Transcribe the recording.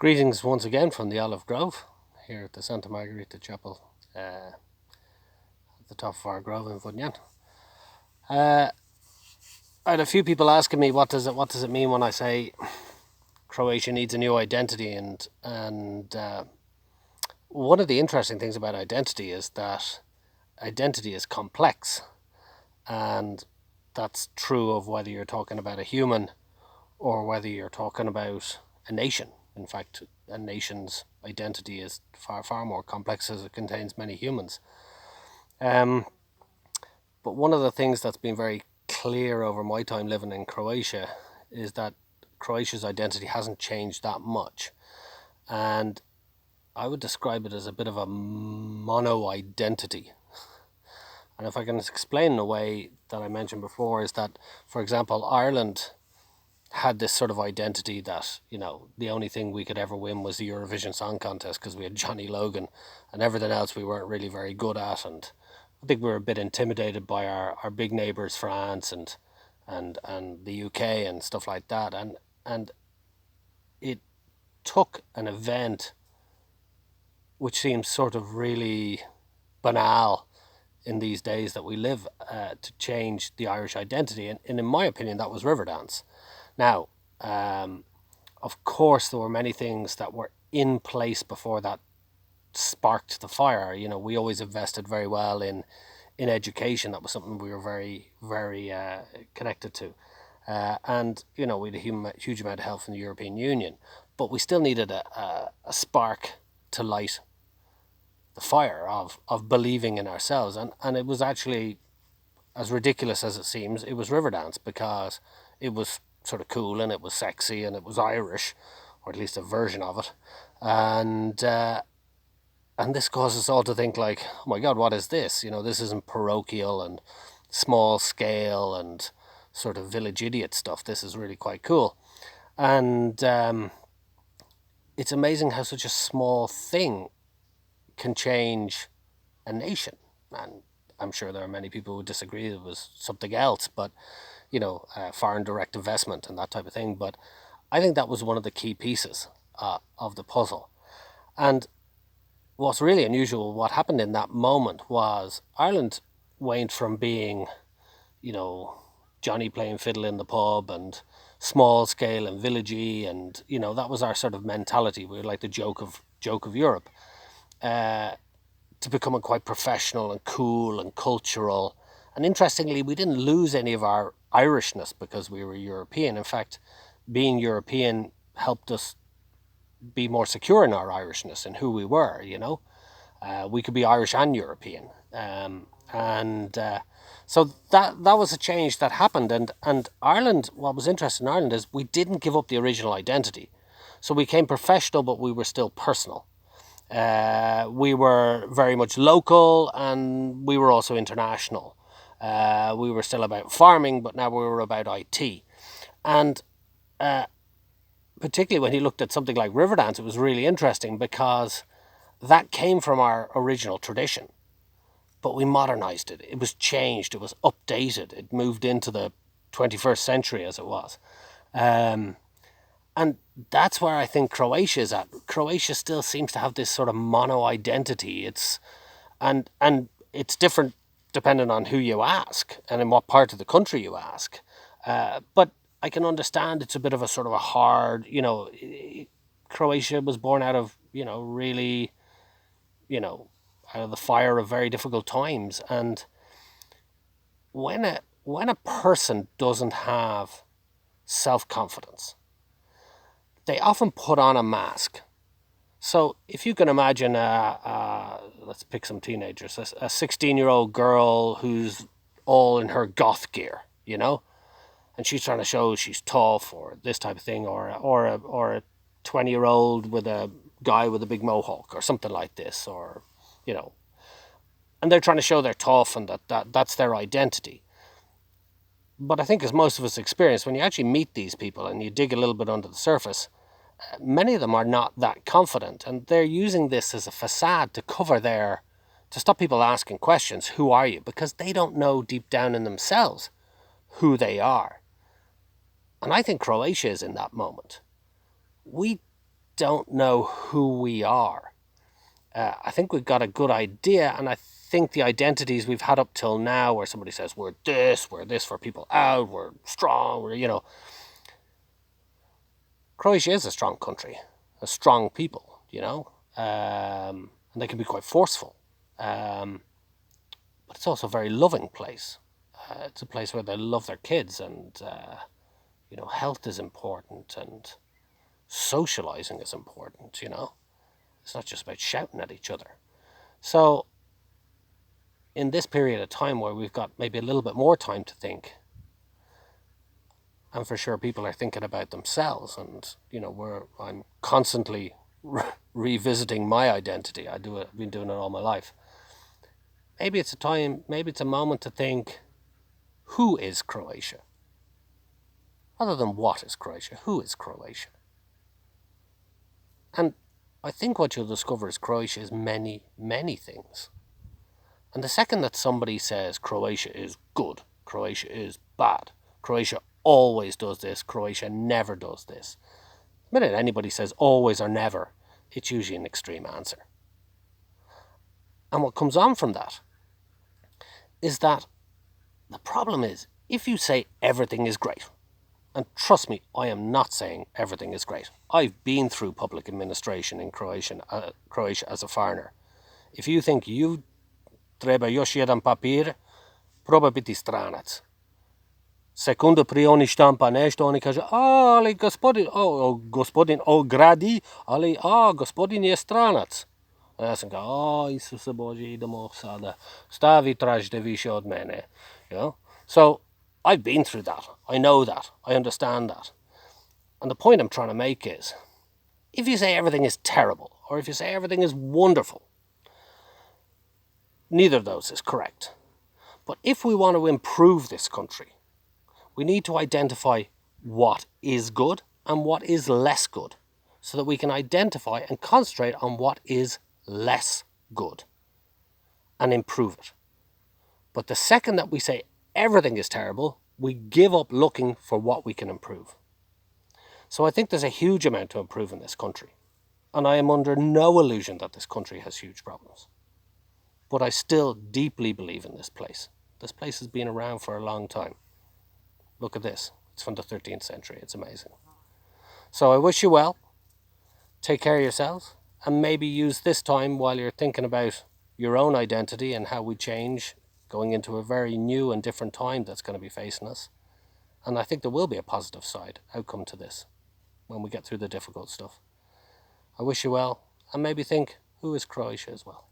Greetings once again from the Olive Grove here at the Santa Margherita Chapel at the top of our grove in Vunyan. I had a few people asking me what does it mean when I say Croatia needs a new identity, and one of the interesting things about identity is that identity is complex, and that's true of whether you're talking about a human or whether you're talking about a nation. In fact, a nation's identity is far more complex as it contains many humans. Um, but one of the things that's been very clear over my time living in Croatia is that Croatia's identity hasn't changed that much. And I would describe it as a bit of a mono identity. And if I can explain in a way that I mentioned before, is that, for example, Ireland had this sort of identity that, the only thing we could ever win was the Eurovision Song Contest because we had Johnny Logan, and everything else we weren't really very good at. And I think we were a bit intimidated by our big neighbours, France and the UK and stuff like that. And it took an event which seems sort of really banal in these days that we live to change the Irish identity. And in my opinion, that was Riverdance. Now, of course, there were many things that were in place before that sparked the fire. We always invested very well in education. That was something we were very connected to. And, we had a huge amount of help from the European Union. But we still needed a spark to light the fire of believing in ourselves. And it was actually, as ridiculous as it seems, it was Riverdance, because it was sort of cool and it was sexy and it was Irish, or at least a version of it. And this caused us all to think like, oh my God, what is this? This isn't parochial and small scale and sort of village idiot stuff. This is really quite cool. And it's amazing how such a small thing can change a nation. And I'm sure there are many people who disagree it was something else, but foreign direct investment and that type of thing. But I think that was one of the key pieces of the puzzle. And what's really unusual, what happened in that moment, was Ireland went from being, Johnny playing fiddle in the pub and small scale and villagey, and that was our sort of mentality. We were like the joke of Europe, to becoming quite professional and cool and cultural. And interestingly, we didn't lose any of our Irishness because we were European. In fact, being European helped us be more secure in our Irishness and who we were. We could be Irish and European. So that was a change that happened. And Ireland, what was interesting in Ireland is we didn't give up the original identity. So we became professional, but we were still personal. We were very much local, and we were also international. We were still about farming, but now we were about IT. And particularly when you looked at something like Riverdance, it was really interesting because that came from our original tradition. But we modernized it. It was changed. It was updated. It moved into the 21st century, as it was. And that's where I think Croatia is at. Croatia still seems to have this sort of mono identity. And it's different depending on who you ask and in what part of the country you ask. But I can understand it's a bit of a sort of a hard, Croatia was born out of, really, out of the fire of very difficult times. And when a person doesn't have self-confidence, they often put on a mask. So if you can imagine, let's pick some teenagers, a 16-year-old girl who's all in her goth gear, and she's trying to show she's tough or this type of thing, or a 20-year-old with a guy with a big mohawk or something like this, or, and they're trying to show they're tough and that's their identity. But I think, as most of us experience, when you actually meet these people and you dig a little bit under the surface, many of them are not that confident, and they're using this as a facade to to stop people asking questions. Who are you? Because they don't know deep down in themselves who they are. And I think Croatia is in that moment. We don't know who we are. I think we've got a good idea, and I think the identities we've had up till now, where somebody says we're this for people out, we're strong, Croatia is a strong country, a strong people, and they can be quite forceful. But it's also a very loving place. It's a place where they love their kids, and health is important, and socializing is important. It's not just about shouting at each other. So in this period of time where we've got maybe a little bit more time to think, and for sure people are thinking about themselves, and I'm constantly revisiting my identity. I've been doing it all my life. Maybe it's a moment to think, who is Croatia? Rather than what is Croatia, who is Croatia? And I think what you'll discover is Croatia is many, many things. And the second that somebody says Croatia is good, Croatia is bad, Croatia always does this, Croatia never does this, the minute anybody says always or never, it's usually an extreme answer. And what comes on from that is that the problem is, if you say everything is great, and trust me, I am not saying everything is great. I've been through public administration in Croatia as a foreigner. If you think you treba još jedan papir, proba biti stranac. Sekundu prije oni štampa nešto, oni kaže, ali gospodin gradi, ali gospodin je stranac. A ja sam kao, Isuse Bože, idemo sada, stavi tražite više od mene. So, I've been through that. I know that. I understand that. And the point I'm trying to make is, if you say everything is terrible, or if you say everything is wonderful, neither of those is correct. But if we want to improve this country, we need to identify what is good and what is less good, so that we can identify and concentrate on what is less good and improve it. But the second that we say everything is terrible, we give up looking for what we can improve. So I think there's a huge amount to improve in this country. And I am under no illusion that this country has huge problems. But I still deeply believe in this place. This place has been around for a long time. Look at this. It's from the 13th century. It's amazing. So I wish you well. Take care of yourselves. And maybe use this time while you're thinking about your own identity and how we change, going into a very new and different time that's going to be facing us. And I think there will be a positive outcome to this when we get through the difficult stuff. I wish you well, and maybe think, who is Croatia as well?